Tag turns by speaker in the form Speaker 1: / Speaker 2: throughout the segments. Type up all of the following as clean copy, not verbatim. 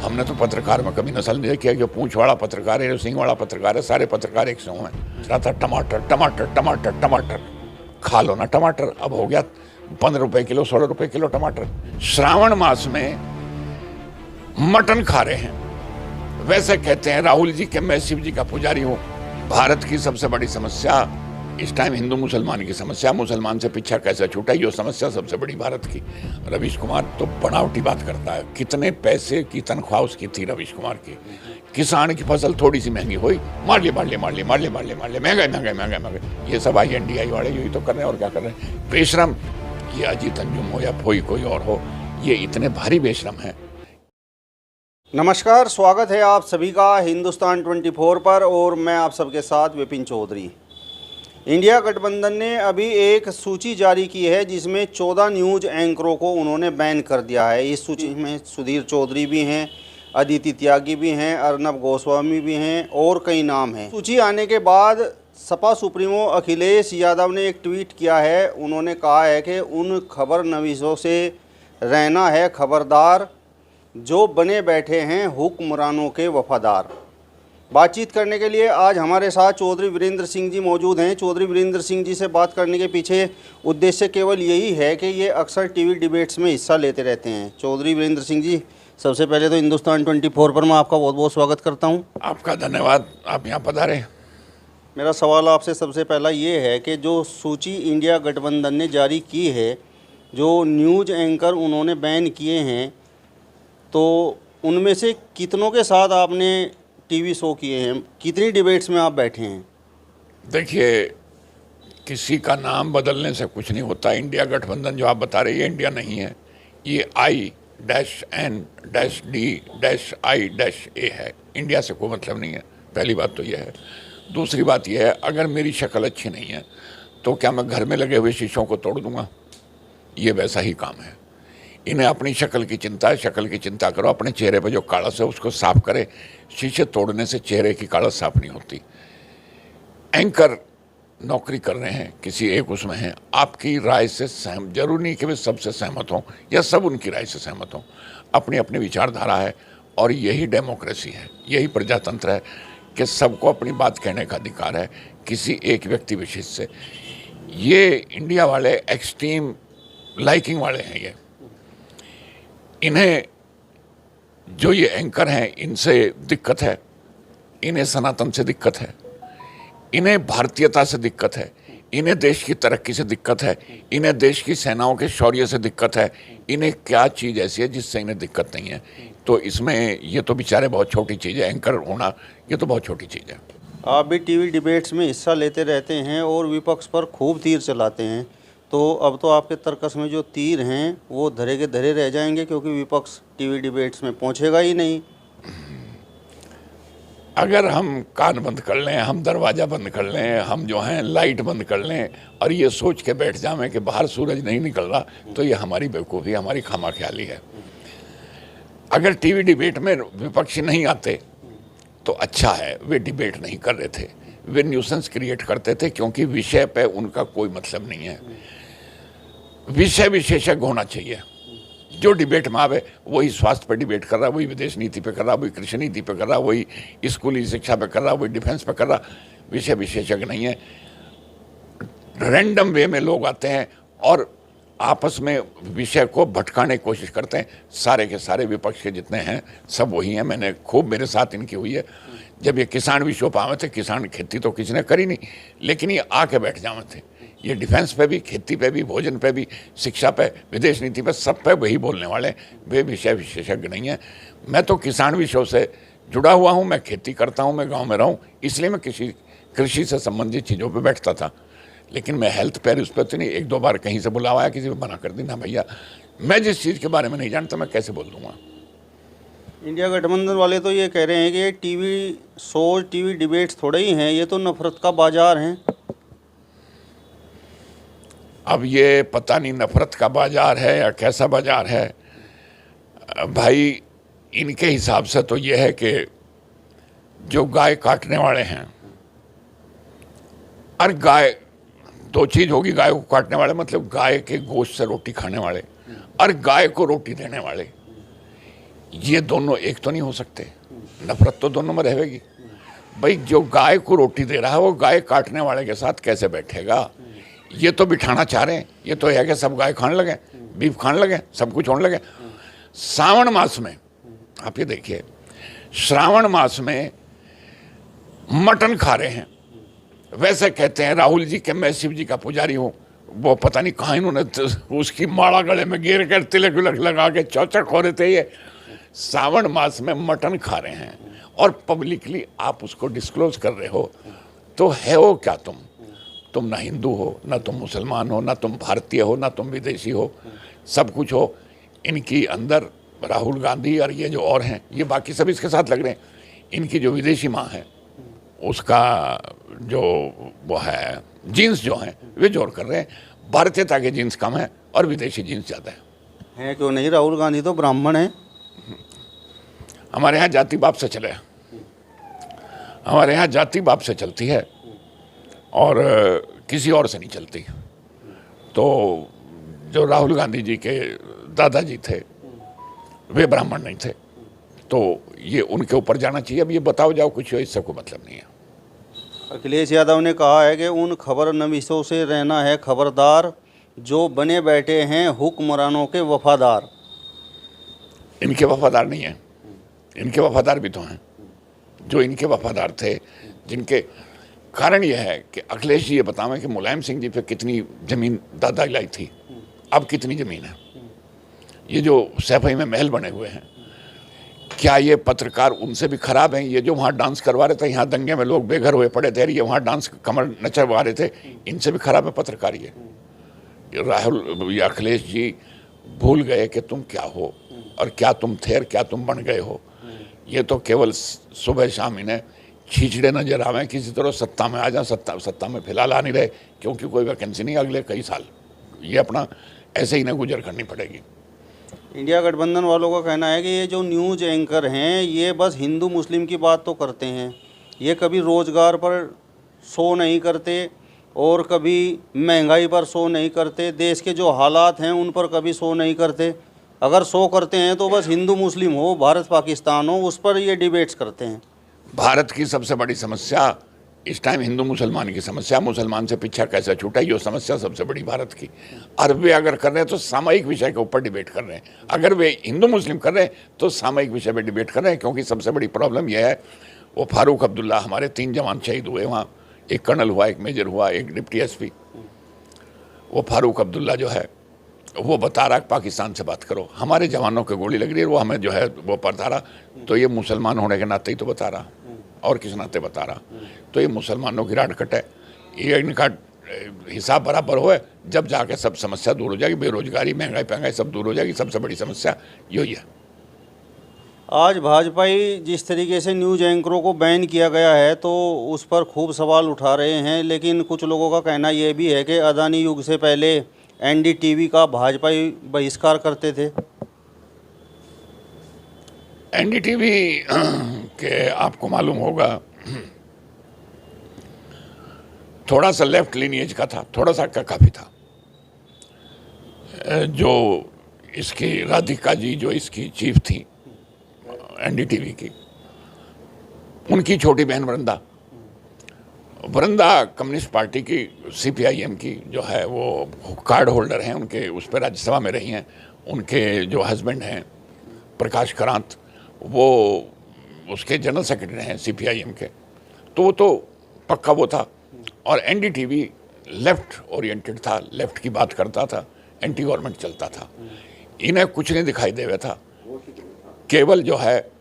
Speaker 1: हमने तो पत्रकार में कभी नस्ल नहीं किया कि पूंछ वाला पत्रकार है, सिंह वाला पत्रकार है, सारे पत्रकार एक सौ हैं। था टमाटर टमाटर टमाटर टमाटर, खा लो ना टमाटर। अब हो गया 15 रुपए किलो, 16 रुपए किलो टमाटर। श्रावण मास में मटन खा रहे हैं। वैसे कहते हैं राहुल जी के मैं शिव जी का पुजारी हूं। भारत की सबसे बड़ी समस्या इस टाइम हिंदू मुसलमान की समस्या, मुसलमान से पीछा कैसे छूटा, ये समस्या सबसे बड़ी भारत की। रवीश कुमार तो बनावटी बात करता है। कितने पैसे की तनख्वाह उसकी थी रवीश कुमार की। किसान की फसल थोड़ी सी महंगी हुई, मार ले महंगाई महंगाई। ये सब INDI वाले यही तो कर रहे हैं, और क्या कर रहे हैं। बेशरम, ये अजीत अंजुम हो या कोई और हो, ये इतने भारी बेशरम हैं।
Speaker 2: नमस्कार, स्वागत है आप सभी का हिंदुस्तान 24 पर, और मैं आप सबके साथ विपिन चौधरी। इंडिया गठबंधन ने अभी एक सूची जारी की है जिसमें 14 न्यूज़ एंकरों को उन्होंने बैन कर दिया है। इस सूची में सुधीर चौधरी भी हैं, अदिति त्यागी भी हैं, अर्नब गोस्वामी भी हैं और कई नाम हैं। सूची आने के बाद सपा सुप्रीमो अखिलेश यादव ने एक ट्वीट किया है। उन्होंने कहा है कि उन खबर नवीसों से रहना है खबरदार, जो बने बैठे हैं हुक्मरानों के वफादार। बातचीत करने के लिए आज हमारे साथ चौधरी वीरेंद्र सिंह जी मौजूद हैं। चौधरी वीरेंद्र सिंह जी से बात करने के पीछे उद्देश्य केवल यही है कि ये अक्सर टीवी डिबेट्स में हिस्सा लेते रहते हैं। चौधरी वीरेंद्र सिंह जी, सबसे पहले तो हिंदुस्तान 24 पर मैं आपका बहुत बहुत स्वागत करता हूँ।
Speaker 1: आपका धन्यवाद, आप यहाँ पधारे।
Speaker 2: मेरा सवाल आपसे सबसे पहला ये है कि जो सूची इंडिया गठबंधन ने जारी की है, जो न्यूज़ एंकर उन्होंने बैन किए हैं, तो उनमें से कितनों के साथ आपने टीवी शो किए हैं, कितनी डिबेट्स में आप बैठे हैं?
Speaker 1: देखिए, किसी का नाम बदलने से कुछ नहीं होता। इंडिया गठबंधन जो आप बता रहे हैं, इंडिया नहीं है, ये I-N-D-I-A है। इंडिया से कोई मतलब नहीं है। पहली बात तो यह है। दूसरी बात यह है, अगर मेरी शक्ल अच्छी नहीं है तो क्या मैं घर में लगे हुए शीशों को तोड़ दूंगा? ये वैसा ही काम है। इन्हें अपनी शक्ल की चिंता है। शक्ल की चिंता करो, अपने चेहरे पे जो कालस है उसको साफ करे। शीशे तोड़ने से चेहरे की कालस साफ नहीं होती। एंकर नौकरी कर रहे हैं, किसी एक उसमें हैं, आपकी राय से सहमत, जरूरी नहीं कि वे सबसे सहमत हों या सब उनकी राय से सहमत हों। अपनी अपनी विचारधारा है, और यही डेमोक्रेसी है, यही प्रजातंत्र है कि सबको अपनी बात कहने का अधिकार है, किसी एक व्यक्ति विशेष से। ये इंडिया वाले एक्सट्रीम लाइकिंग वाले हैं। ये इन्हें, जो ये एंकर हैं, इनसे दिक्कत है, इन्हें सनातन से दिक्कत है, इन्हें भारतीयता से दिक्कत है, इन्हें देश की तरक्की से दिक्कत है, इन्हें देश की सेनाओं के शौर्य से दिक्कत है। इन्हें क्या चीज़ ऐसी है जिससे इन्हें दिक्कत नहीं है? तो इसमें ये तो बेचारे बहुत छोटी चीज़ है, एंकर होना ये तो बहुत छोटी चीज़ है।
Speaker 2: आप भी टीवी डिबेट्स में हिस्सा लेते रहते हैं और विपक्ष पर खूब तीर चलाते हैं, तो अब तो आपके तर्कस में जो तीर हैं वो धरे के धरे रह जाएंगे, क्योंकि विपक्ष टीवी डिबेट्स में पहुंचेगा ही नहीं।
Speaker 1: अगर हम कान बंद कर लें, हम दरवाज़ा बंद कर लें, हम जो हैं लाइट बंद कर लें, और ये सोच के बैठ जाएं कि बाहर सूरज नहीं निकल रहा, तो ये हमारी बेवकूफ़ी, हमारी खामाख्याली है। अगर टीवी डिबेट में विपक्षी नहीं आते तो अच्छा है। वे डिबेट नहीं कर रहे थे, वे न्यूसेंस क्रिएट करते थे, क्योंकि विषय पे उनका कोई मतलब नहीं है। विषय विशेषज्ञ होना चाहिए। जो डिबेट में आवे, वही स्वास्थ्य पे डिबेट कर रहा, वही विदेश नीति पे कर रहा, वही कृषि नीति पे कर रहा, वही स्कूली शिक्षा पे कर रहा, वही डिफेंस पे कर रहा। विषय विशेषज्ञ नहीं है। रैंडम वे में लोग आते हैं और आपस में विषय को भटकाने की कोशिश करते हैं। सारे के सारे विपक्ष के जितने हैं सब वही हैं। मैंने खूब, मेरे साथ इनकी हुई है। जब ये किसान विषयों पर आवे थे, किसान खेती तो किसी ने करी नहीं, लेकिन ये आके बैठ जावे थे। ये डिफेंस पे भी, खेती पे भी, भोजन पे भी, शिक्षा पे, विदेश नीति पे, सब पे वही बोलने वाले। वे विषय विशेषज्ञ नहीं हैं। मैं तो किसान विषयों से जुड़ा हुआ हूँ, मैं खेती करता हूँ, मैं गाँव में रहूँ, इसलिए मैं कृषि से संबंधित चीज़ों पर बैठता था। लेकिन मैं हेल्थ पे उस पर तो नहीं। एक दो बार कहीं से बुलावा आया, किसी को मना कर दी ना भैया, मैं जिस चीज़ के बारे में नहीं जानता मैं कैसे बोल दूँगा।
Speaker 2: इंडिया गठबंधन वाले तो ये कह रहे हैं कि ये टीवी शो, टीवी डिबेट्स थोड़े ही हैं, ये तो नफरत का बाजार हैं।
Speaker 1: अब ये पता नहीं नफरत का बाजार है या कैसा बाजार है भाई। इनके हिसाब से तो ये है कि जो गाय काटने वाले हैं, और गाय दो चीज़ होगी, गाय को काटने वाले मतलब गाय के गोश्त से रोटी खाने वाले, और गाय को रोटी देने वाले। ये दोनों एक तो नहीं हो सकते, नफरत तो दोनों में रहेगी। भाई जो गाय को रोटी दे रहा है वो गाय काटने वाले के साथ कैसे बैठेगा? ये तो बिठाना चाह रहे हैं, ये तो है कि सब गाय खाने लगे, बीफ खाने लगे, सब कुछ होने लगे। श्रावण मास में आप ये देखिए, श्रावण मास में मटन खा रहे हैं। वैसे कहते हैं राहुल जी के मैं शिव जी का पुजारी हूँ, वो पता नहीं कहाँ इन्होंने उसकी माला गले में गिर कर तिलक विलक लगा के चौचक हो रहे थे। ये श्रावण मास में मटन खा रहे हैं और पब्लिकली आप उसको डिस्क्लोज कर रहे हो, तो है वो क्या तुम ना हिंदू हो, ना तुम मुसलमान हो, ना तुम भारतीय हो, ना तुम विदेशी हो, सब कुछ हो। इनकी अंदर राहुल गांधी और ये जो और हैं, ये बाकी सब इसके साथ लग रहे हैं। इनकी जो विदेशी माँ है उसका जो वो है जीन्स जो हैं वे जोर कर रहे हैं। भारतीयता के जीन्स कम है और विदेशी जीन्स ज़्यादा है
Speaker 2: क्यों नहीं? राहुल गांधी तो ब्राह्मण है।
Speaker 1: हमारे यहाँ जाति बाप से चले, हमारे यहाँ जाति बाप से चलती है और किसी और से नहीं चलती। तो जो राहुल गांधी जी के दादाजी थे वे ब्राह्मण नहीं थे, तो ये उनके ऊपर जाना चाहिए। अब ये बताओ जाओ कुछ हो, इससे कोई मतलब नहीं है।
Speaker 2: अखिलेश यादव ने कहा है कि उन खबरनवीसों से रहना है खबरदार जो बने बैठे हैं हुक्मरानों के वफादार।
Speaker 1: इनके वफादार नहीं हैं, इनके वफादार भी तो हैं। जो इनके वफादार थे, जिनके कारण यह है कि अखिलेश जी ये बतावें कि मुलायम सिंह जी पे कितनी ज़मीन दादा लाई थी, अब कितनी ज़मीन है। ये जो सैफई में महल बने हुए हैं, क्या ये पत्रकार उनसे भी खराब हैं? ये जो वहाँ डांस करवा रहे थे, यहाँ दंगे में लोग बेघर हुए पड़े थे, ये वहाँ डांस कमर नचवा रहे थे, इनसे भी खराब है पत्रकार। ये राहुल या अखिलेश जी भूल गए कि तुम क्या हो और क्या तुम थे और क्या तुम बन गए हो। ये तो केवल सुबह शाम इन्हें छींचड़े नजर आवे, किसी तरह सत्ता में आ जाए। सत्ता में फिलहाल आ नहीं रहे क्योंकि कोई वैकेंसी नहीं अगले कई साल। ये अपना ऐसे ही ना गुजर करनी पड़ेगी।
Speaker 2: इंडिया गठबंधन वालों का कहना है कि ये जो न्यूज़ एंकर हैं ये बस हिंदू मुस्लिम की बात तो करते हैं, ये कभी रोज़गार पर शो नहीं करते और कभी महंगाई पर शो नहीं करते, देश के जो हालात हैं उन पर कभी शो नहीं करते। अगर शो करते हैं तो बस हिंदू मुस्लिम हो, भारत पाकिस्तान हो, उस पर ये डिबेट्स करते हैं।
Speaker 1: भारत की सबसे बड़ी समस्या इस टाइम हिंदू मुसलमान की समस्या, मुसलमान से पीछा कैसे छूटा, ये समस्या सबसे बड़ी भारत की। और वे अगर कर रहे हैं तो सामयिक विषय के ऊपर डिबेट कर रहे हैं। अगर वे हिंदू मुस्लिम कर रहे हैं तो सामयिक विषय पर डिबेट कर रहे हैं, क्योंकि सबसे बड़ी प्रॉब्लम यह है, वो फारूक अब्दुल्ला, हमारे 3 जवान शहीद हुए वहाँ, एक कर्नल हुआ, एक मेजर हुआ, एक डिप्टी एसपी। वो फारूक अब्दुल्ला जो है वो बता रहा पाकिस्तान से बात करो, हमारे जवानों की गोली लग रही है, वो हमें जो है वो बता रहा। तो ये मुसलमान होने के नाते ही तो बता रहा, और किस नाते बता रहा। तो ये मुसलमानों की राट कट है। ये इनका हिसाब बराबर हो, जब जाके सब समस्या दूर हो जाएगी। बेरोजगारी, महंगाई सब दूर हो जाएगी। सबसे बड़ी समस्या यही है।
Speaker 2: आज भाजपाई जिस तरीके से न्यूज़ एंकरों को बैन किया गया है तो उस पर खूब सवाल उठा रहे हैं, लेकिन कुछ लोगों का कहना यह भी है कि अदानी युग से पहले एनडीटीवी का भाजपाई बहिष्कार करते थे।
Speaker 1: एनडीटीवी के आपको मालूम होगा थोड़ा सा लेफ्ट लिनिएज का था, थोड़ा सा काफ़ी था। जो इसकी राधिका जी जो इसकी चीफ थी एनडीटीवी की, उनकी छोटी बहन वृंदा कम्युनिस्ट पार्टी की सीपीआईएम की जो है वो कार्ड होल्डर हैं, उनके उस पर राज्यसभा में रही हैं। उनके जो हस्बैंड हैं प्रकाश करांत, वो उसके जनरल सेक्रेटरी हैं सीपीआईएम के। तो वो तो पक्का वो था। और एनडीटीवी लेफ्ट ओरिएंटेड था, लेफ्ट की बात करता था, एंटी गवर्नमेंट चलता था। इन्हें कुछ नहीं दिखाई देवे था, केवल जो है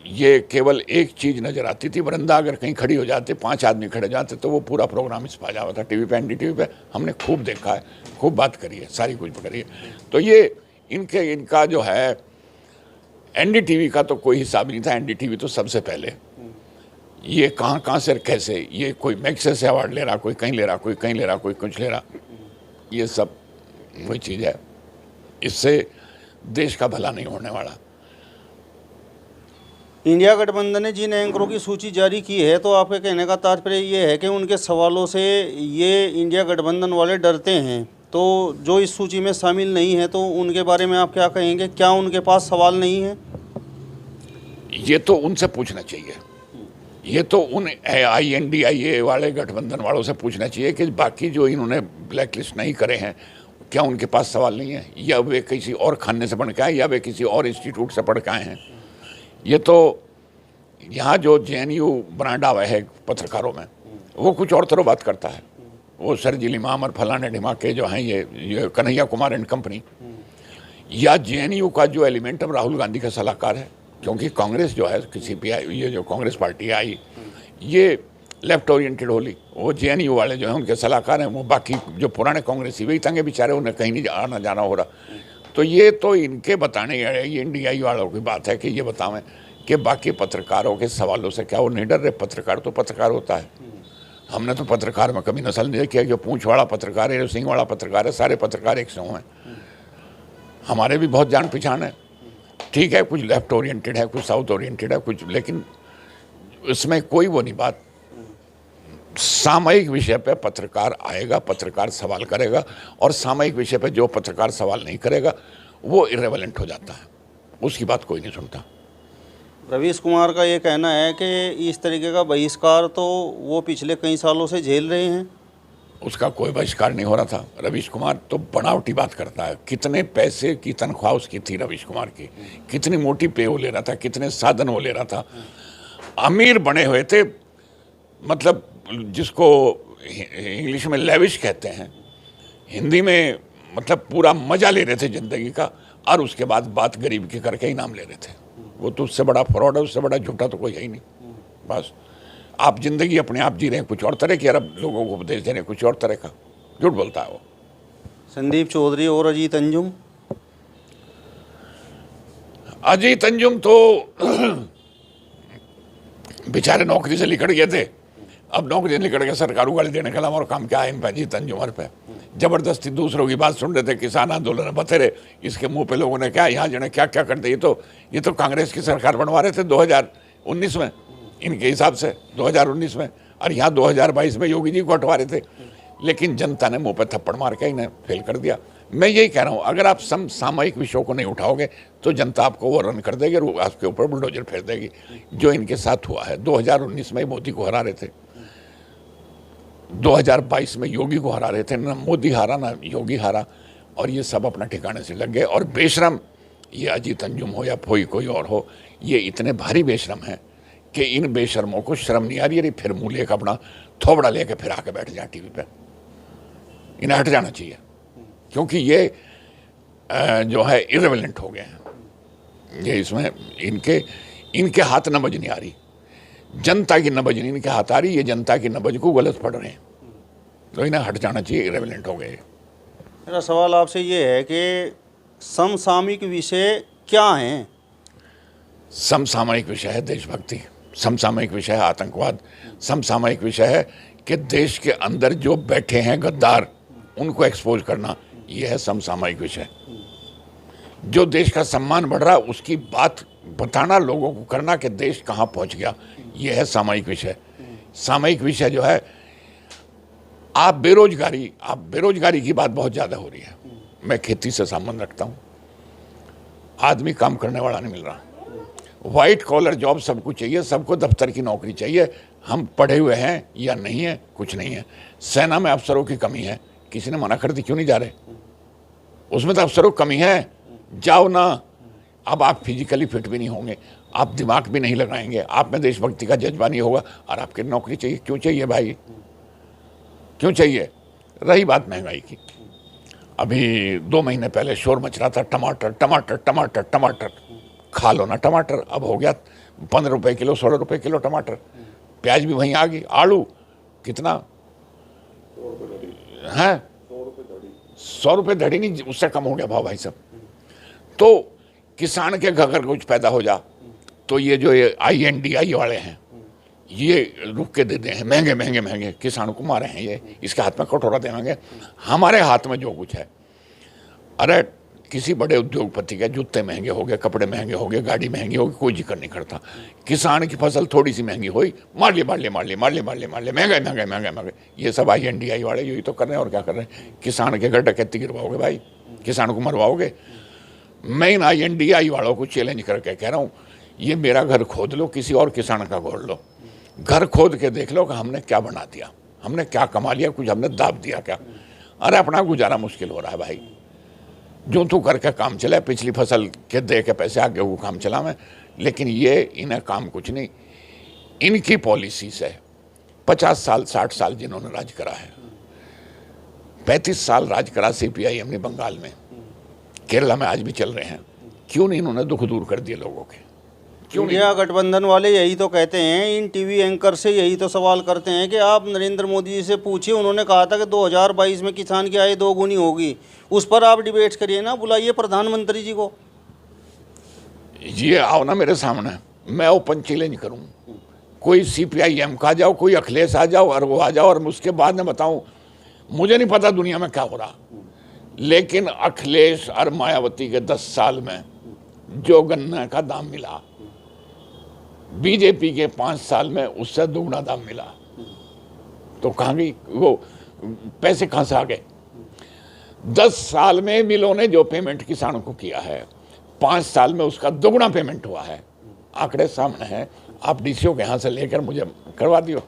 Speaker 1: ये केवल एक चीज़ नज़र आती थी। वृंदा अगर कहीं खड़ी हो जाते, 5 आदमी खड़े जाते तो वो पूरा प्रोग्राम इस पा जाता था टीवी पे, एनडीटीवी पे। हमने खूब देखा है, खूब बात करी है, सारी कुछ करी है। तो ये इनका जो है एनडीटीवी का तो कोई हिसाब नहीं था। एनडीटीवी तो सबसे पहले ये कहाँ से कैसे, ये कोई मैग्सेसे से अवार्ड ले रहा, कोई कहीं ले रहा, कोई कहीं ले रहा, कोई कुछ ले रहा, ये सब वही चीज़ है। इससे देश का भला नहीं होने वाला।
Speaker 2: इंडिया गठबंधन ने जिन एंकरों की सूची जारी की है, तो आपके कहने का तात्पर्य ये है कि उनके सवालों से ये इंडिया गठबंधन वाले डरते हैं। तो जो इस सूची में शामिल नहीं है तो उनके बारे में आप क्या कहेंगे? क्या उनके पास सवाल नहीं है?
Speaker 1: ये तो उनसे पूछना चाहिए, ये तो उन INDIA वाले गठबंधन वालों से पूछना चाहिए कि बाकी जो इन्होंने ब्लैक लिस्ट नहीं करे हैं, क्या उनके पास सवाल नहीं है, या वे किसी और खाने से पढ़ के आए, या वे किसी और इंस्टीट्यूट से पढ़ के आए हैं। ये तो यहाँ जो JNU ब्रांड आवा है पत्रकारों में, वो कुछ और तरह बात करता है। वो सरजील इमाम और फलाने ढिमाके जो हैं, ये कन्हैया कुमार एंड कंपनी, या JNU का जो एलिमेंट अब राहुल गांधी का सलाहकार है, क्योंकि कांग्रेस जो है CPI, ये जो कांग्रेस पार्टी आई, ये लेफ्ट ओरिएंटेड होली, वो JNU वाले जो हैं उनके सलाहकार हैं। वो बाकी जो पुराने कांग्रेसी वही तंगे बेचारे, उन्हें कहीं नहीं आना जाना हो रहा। तो ये तो इनके बताने, ये NDI वालों की बात है कि ये बतावें कि बाकी पत्रकारों के सवालों से क्या वो नहीं डर रहे। पत्रकार तो पत्रकार होता है। हमने तो पत्रकार में कभी नस्ल नहीं किया, जो पूंछ वाला पत्रकार है, जो सिंह वाला पत्रकार है, सारे पत्रकार एक से हैं। हमारे भी बहुत जान पहचान है, ठीक है, कुछ लेफ्ट ओरिएंटेड है, कुछ साउथ ओरिएंटेड है, कुछ, लेकिन इसमें कोई वो नहीं बात। सामयिक विषय पे पत्रकार आएगा, पत्रकार सवाल करेगा, और सामयिक विषय पे जो पत्रकार सवाल नहीं करेगा वो इर्रेलेवेंट हो जाता है, उसकी बात कोई नहीं सुनता।
Speaker 2: रवीश कुमार का ये कहना है कि इस तरीके का बहिष्कार तो वो पिछले कई सालों से झेल रहे हैं।
Speaker 1: उसका कोई बहिष्कार नहीं हो रहा था। रवीश कुमार तो बनावटी बात करता है। कितने पैसे की तनख्वाह उसकी थी रवीश कुमार की, कितनी मोटी पे वो ले रहा था, कितने साधन वो ले रहा था। अमीर बने हुए थे, मतलब जिसको इंग्लिश में लेविश कहते हैं, हिंदी में मतलब पूरा मजा ले रहे थे ज़िंदगी का, और उसके बाद बात गरीब की करके इनाम ले रहे थे। वो तो उससे बड़ा फ्रॉड है, उससे बड़ा झूठा तो कोई है ही नहीं। बस आप ज़िंदगी अपने आप जी रहे हैं कुछ और तरह की, अरब लोगों को उपदेश दे रहे हैं कुछ और तरह का। झूठ बोलता है वो।
Speaker 2: संदीप चौधरी और अजीत अंजुम,
Speaker 1: अजीत अंजुम तो बेचारे नौकरी से लिकड़ गए थे, अब नौकरी से लिकड़ के सरकार गाली देने के अलावा और काम क्या है इन पे। अजीत अंजुम पे जबरदस्ती दूसरों की बात सुन रहे थे, किसान आंदोलन बतेरे, इसके मुंह पे लोगों ने क्या यहाँ जने क्या क्या करते। ये तो कांग्रेस की सरकार बनवा रहे थे 2019 में, इनके हिसाब से 2019 में, और यहाँ 2022 में योगी जी को हटवा रहे थे, लेकिन जनता ने मुंह पे थप्पड़ मार के इन्हें फेल कर दिया। मैं यही कह रहा हूँ, अगर आप सामयिक विषयों को नहीं उठाओगे तो जनता आपको वो रन कर देगी और आपके ऊपर बुलडोजर फेर देगी, जो इनके साथ हुआ है। 2019 में मोदी को हरा रहे थे, 2022 में योगी को हरा रहे थे, ना मोदी हारा ना योगी हारा, और ये सब अपना ठिकाने से लग गए। और बेशरम, ये अजीत अंजुम हो या कोई और हो, ये इतने भारी बेशरम हैं कि इन बेशरमों को शर्म नहीं आ रही है, फिर मुँह लेकर अपना थोबड़ा लेकर फिर आके बैठ जाए टीवी पे। इन्हें हट जाना चाहिए, क्योंकि ये जो है इर्रेलेवेंट हो गए हैं। ये इसमें इनके हाथ नबज नहीं आ रही, जनता की नबज नहीं इनके हाथ आ रही, ये जनता की नबज को गलत पढ़ रहे हैं, तो इन्हें हट जाना चाहिए, इर्रेलेवेंट हो गए।
Speaker 2: मेरा सवाल आपसे ये है कि समसामयिक विषय क्या हैं?
Speaker 1: समसामयिक विषय है देशभक्ति, समसामयिक विषय है आतंकवाद, समसामयिक विषय है कि देश के अंदर जो बैठे हैं गद्दार उनको एक्सपोज करना, यह है समसामयिक विषय। जो देश का सम्मान बढ़ रहा उसकी बात बताना, लोगों को करना कि देश कहाँ पहुँच गया, यह है सामयिक विषय। सामयिक विषय जो है, आप बेरोजगारी की बात बहुत ज़्यादा हो रही है। मैं खेती से संबंध रखता हूँ, आदमी काम करने वाला नहीं मिल रहा, वाइट कॉलर जॉब सबको चाहिए, सबको दफ्तर की नौकरी चाहिए। हम पढ़े हुए हैं या नहीं है, कुछ नहीं है। सेना में अफसरों की कमी है, किसी ने मना कर दी, क्यों नहीं जा रहे? उसमें तो अफसरों की कमी है, जाओ ना। अब आप फिजिकली फिट भी नहीं होंगे, आप दिमाग भी नहीं लगाएंगे, आप में देशभक्ति का जज्बा नहीं होगा, और आपकी नौकरी चाहिए। क्यों चाहिए भाई, क्यों चाहिए? रही बात महंगाई की, अभी 2 महीने पहले शोर मच रहा था, टमाटर टमाटर टमाटर टमाटर, खा लो ना टमाटर। अब हो गया 15 रुपये किलो, 16 रुपये किलो टमाटर। प्याज भी वहीं आ गई। आलू कितना है? 100 रुपये धड़ी नहीं, उससे कम हो गया भाव भाई साहब। तो किसान के अगर कुछ पैदा हो जा तो ये जो ये INDI वाले हैं, ये रुक के दे हैं, महंगे महंगे महंगे किसानों को मारे हैं। ये इसके हाथ में कटोरा देंगे, हमारे हाथ में जो कुछ है। अरे किसी बड़े उद्योगपति के जूते महंगे हो गए, कपड़े महंगे हो गए, गाड़ी महंगी हो गई, कोई जिक्र नहीं करता। किसान की फसल थोड़ी सी महंगी हुई, मार लिए महंगे। ये सब INDI वाले यही तो कर रहे हैं, और क्या कर रहे हैं? किसान के घर डकैती गिरवाओगे भाई, किसान को मरवाओगे। मैं इन INDI वालों को चैलेंज करके कह रहा हूँ, ये मेरा घर खोद लो, किसी और किसान का खोद लो, घर खोद के देख लो कि हमने क्या बना दिया, हमने क्या कमा लिया, कुछ हमने दाब दिया क्या। अरे अपना गुजारा मुश्किल हो रहा है भाई, जो तू करके काम चला, पिछली फसल के दे के पैसे आगे वो काम चला मैं, लेकिन ये इन्हें काम कुछ नहीं। इनकी पॉलिसी से 50 साल 60 साल जिन्होंने राज करा है, 35 साल राज करा CPIM ने बंगाल में, केरला में आज भी चल रहे हैं, क्यों नहीं इन्होंने दुख दूर कर दिए लोगों के? क्यों नहीं?
Speaker 2: इंडिया गठबंधन वाले यही तो कहते हैं, इन टीवी एंकर से यही तो सवाल करते हैं कि आप नरेंद्र मोदी जी से पूछिए, उन्होंने कहा था कि 2022 में किसान की आय 2 गुनी होगी, उस पर आप डिबेट करिए ना, बुलाइए प्रधानमंत्री जी को।
Speaker 1: ये आओ ना मेरे सामने, मैं ओपन चैलेंज करूं, कोई CPIM का आ जाओ, कोई अखिलेश आ जाओ और वो आ जाओ, और उसके बाद में बताऊं, मुझे नहीं पता दुनिया में क्या हो रहा, लेकिन अखिलेश और मायावती के 10 साल में जो गन्ना का दाम मिला, BJP के 5 साल में उससे दुगना दाम मिला, तो कहाँ गई वो पैसे, कहाँ से आ गए? 10 साल में मिलों ने जो पेमेंट किसानों को किया है, 5 साल में उसका दुगना पेमेंट हुआ है। आंकड़े सामने हैं, आप DCO के यहाँ से लेकर मुझे करवा दियो,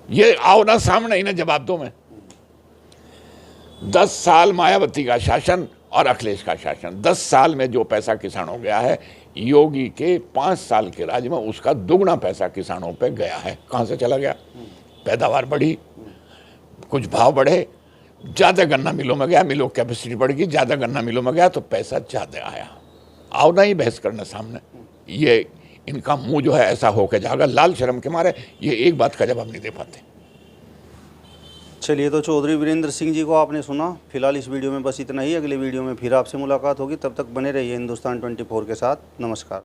Speaker 1: ये आओ ना सामने, इन्हें जवाब दो। मैं 10 साल मायावती का शासन और अखिलेश का शासन, 10 साल में जो पैसा किसानों गया है, योगी के 5 साल के राज में उसका दुगना पैसा किसानों पे गया है। कहाँ से चला गया? पैदावार बढ़ी, कुछ भाव बढ़े, ज़्यादा गन्ना मिलों में गया, मिलों कैपेसिटी बढ़ गई, ज़्यादा गन्ना मिलों में गया तो पैसा ज़्यादा आया। आओ ना ही बहस करने सामने, ये इनका मुंह जो है ऐसा होकर जाएगा, लाल शर्म के मारे ये एक बात का जवाब नहीं दे पाते।
Speaker 2: चलिए, तो चौधरी वीरेंद्र सिंह जी को आपने सुना। फिलहाल इस वीडियो में बस इतना ही, अगले वीडियो में फिर आपसे मुलाकात होगी, तब तक बने रहिए हिंदुस्तान 24 के साथ। नमस्कार।